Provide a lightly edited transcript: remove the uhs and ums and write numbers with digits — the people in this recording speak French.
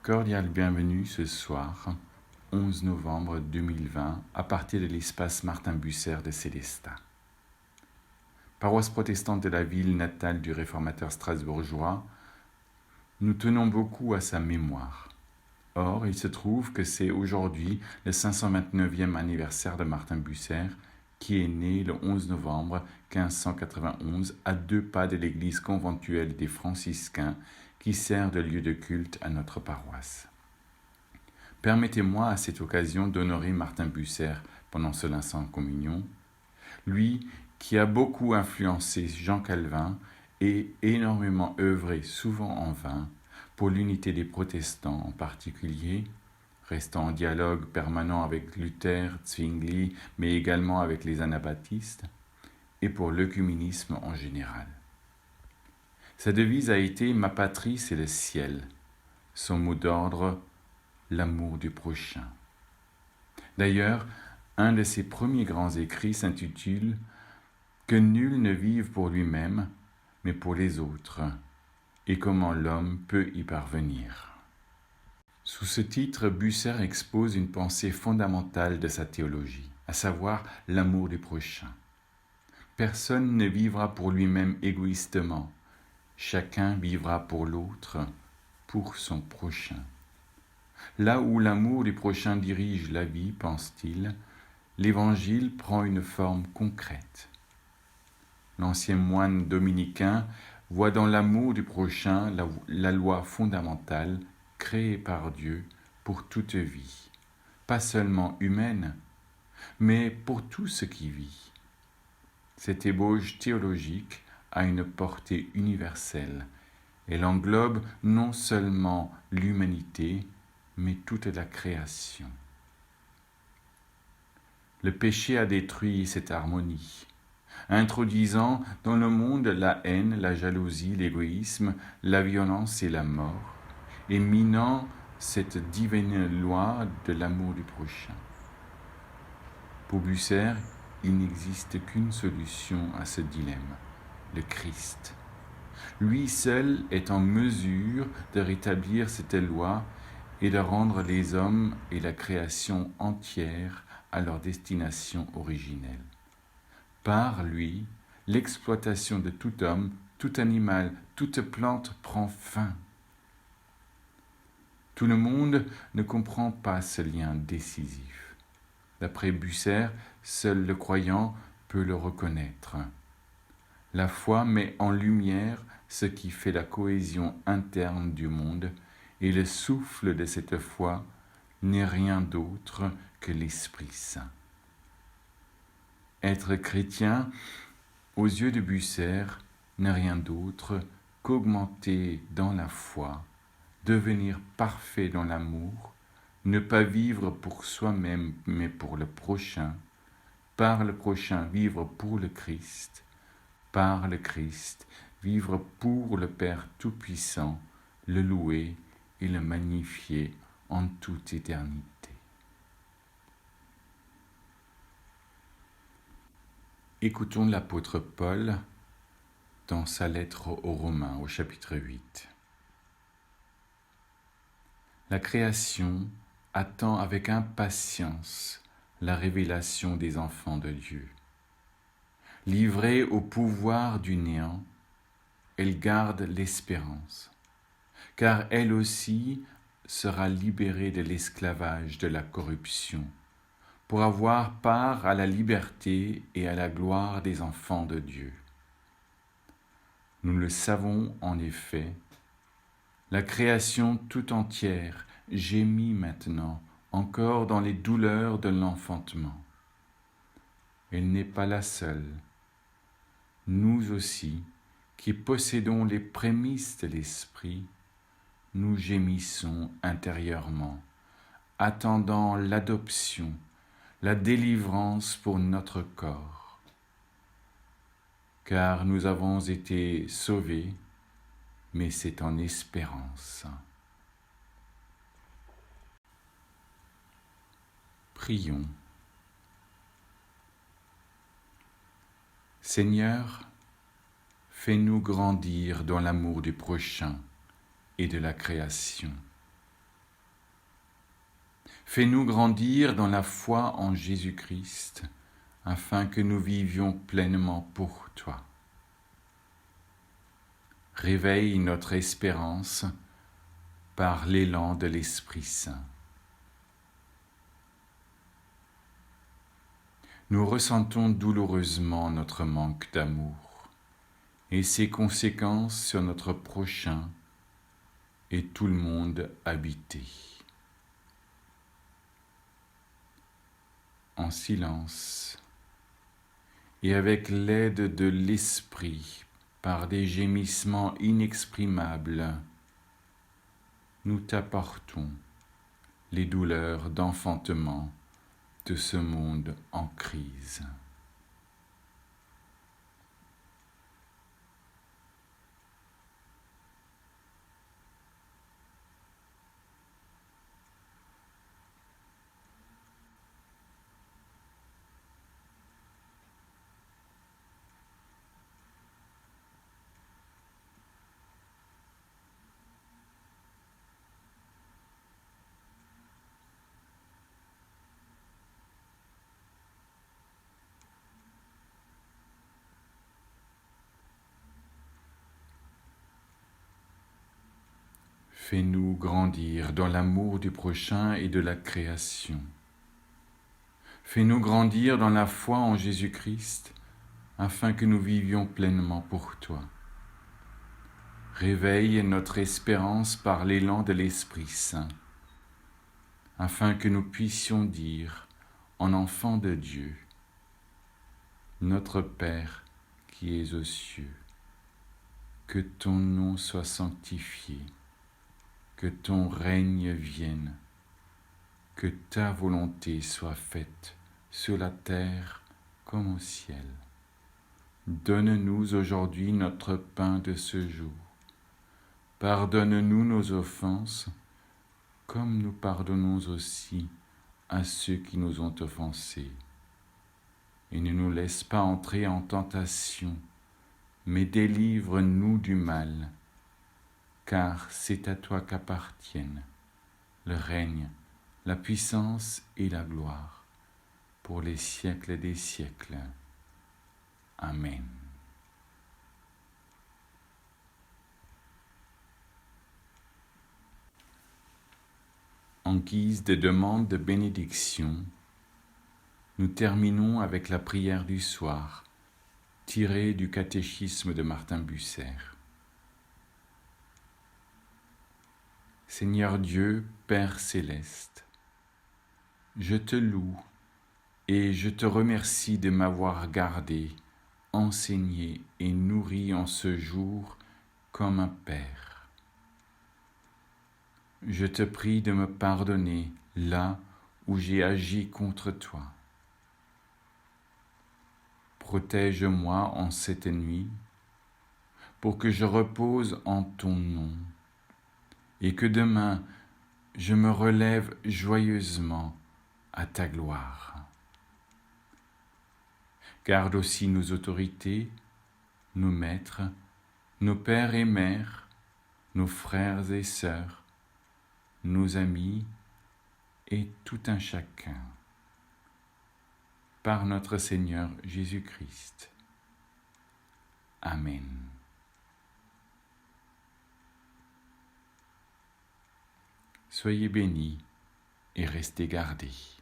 Cordial bienvenue ce soir, 11 novembre 2020, à partir de l'espace Martin Bucer de Célestat. Paroisse protestante de la ville natale du réformateur strasbourgeois, nous tenons beaucoup à sa mémoire. Or, il se trouve que c'est aujourd'hui le 529e anniversaire de Martin Bucer, qui est né le 11 novembre 1591 à 2 pas de l'église conventuelle des franciscains qui sert de lieu de culte à notre paroisse. Permettez-moi à cette occasion d'honorer Martin Bucer pendant ce l'instant communion, lui qui a beaucoup influencé Jean Calvin et énormément œuvré, souvent en vain, pour l'unité des protestants en particulier, restant en dialogue permanent avec Luther, Zwingli, mais également avec les anabaptistes, et pour l'œcuménisme en général. Sa devise a été « Ma patrie, c'est le ciel », son mot d'ordre « l'amour du prochain ». D'ailleurs, un de ses premiers grands écrits s'intitule « Que nul ne vive pour lui-même, mais pour les autres, et comment l'homme peut y parvenir ». Sous ce titre, Bucer expose une pensée fondamentale de sa théologie, à savoir l'amour du prochain. Personne ne vivra pour lui-même égoïstement, chacun vivra pour l'autre, pour son prochain. Là où l'amour du prochain dirige la vie, pense-t-il, l'Évangile prend une forme concrète. L'ancien moine dominicain voit dans l'amour du prochain la loi fondamentale créée par Dieu pour toute vie, pas seulement humaine, mais pour tout ce qui vit. Cette ébauche théologique a une portée universelle. Elle englobe non seulement l'humanité, mais toute la création. Le péché a détruit cette harmonie, introduisant dans le monde la haine, la jalousie, l'égoïsme, la violence et la mort, et minant cette divine loi de l'amour du prochain. Pour Bucer, il n'existe qu'une solution à ce dilemme, le Christ. Lui seul est en mesure de rétablir cette loi et de rendre les hommes et la création entière à leur destination originelle. Par lui, l'exploitation de tout homme, tout animal, toute plante prend fin. Tout le monde ne comprend pas ce lien décisif. D'après Bucer, seul le croyant peut le reconnaître. La foi met en lumière ce qui fait la cohésion interne du monde, et le souffle de cette foi n'est rien d'autre que l'Esprit Saint. Être chrétien, aux yeux de Bucer, n'est rien d'autre qu'augmenter dans la foi, devenir parfait dans l'amour, ne pas vivre pour soi-même mais pour le prochain, par le prochain vivre pour le Christ, par le Christ vivre pour le Père Tout-Puissant, le louer et le magnifier en toute éternité. Écoutons l'apôtre Paul dans sa lettre aux Romains au chapitre 8. La création attend avec impatience la révélation des enfants de Dieu. Livrée au pouvoir du néant, elle garde l'espérance, car elle aussi sera libérée de l'esclavage de la corruption, pour avoir part à la liberté et à la gloire des enfants de Dieu. Nous le savons en effet, la création tout entière gémit maintenant encore dans les douleurs de l'enfantement. Elle n'est pas la seule. Nous aussi, qui possédons les prémices de l'Esprit, nous gémissons intérieurement, attendant l'adoption, la délivrance pour notre corps. Car nous avons été sauvés, mais c'est en espérance. Prions. Seigneur, fais-nous grandir dans l'amour du prochain et de la création. Fais-nous grandir dans la foi en Jésus-Christ, afin que nous vivions pleinement pour toi. Réveille notre espérance par l'élan de l'Esprit Saint. Nous ressentons douloureusement notre manque d'amour et ses conséquences sur notre prochain et tout le monde habité. En silence et avec l'aide de l'Esprit, par des gémissements inexprimables, nous t'apportons les douleurs d'enfantement de ce monde en crise. Fais-nous grandir dans l'amour du prochain et de la création. Fais-nous grandir dans la foi en Jésus-Christ, afin que nous vivions pleinement pour toi. Réveille notre espérance par l'élan de l'Esprit Saint, afin que nous puissions dire, en enfants de Dieu, Notre Père qui es aux cieux, que ton nom soit sanctifié, que ton règne vienne, que ta volonté soit faite sur la terre comme au ciel. Donne-nous aujourd'hui notre pain de ce jour. Pardonne-nous nos offenses, comme nous pardonnons aussi à ceux qui nous ont offensés. Et ne nous laisse pas entrer en tentation, mais délivre-nous du mal, car c'est à toi qu'appartiennent le règne, la puissance et la gloire, pour les siècles des siècles. Amen. En guise de demande de bénédiction, nous terminons avec la prière du soir, tirée du catéchisme de Martin Bucer. Seigneur Dieu, Père céleste, je te loue et je te remercie de m'avoir gardé, enseigné et nourri en ce jour comme un Père. Je te prie de me pardonner là où j'ai agi contre toi. Protège-moi en cette nuit pour que je repose en ton nom et que demain je me relève joyeusement à ta gloire. Garde aussi nos autorités, nos maîtres, nos pères et mères, nos frères et sœurs, nos amis et tout un chacun. Par notre Seigneur Jésus-Christ. Amen. Soyez bénis et restez gardés.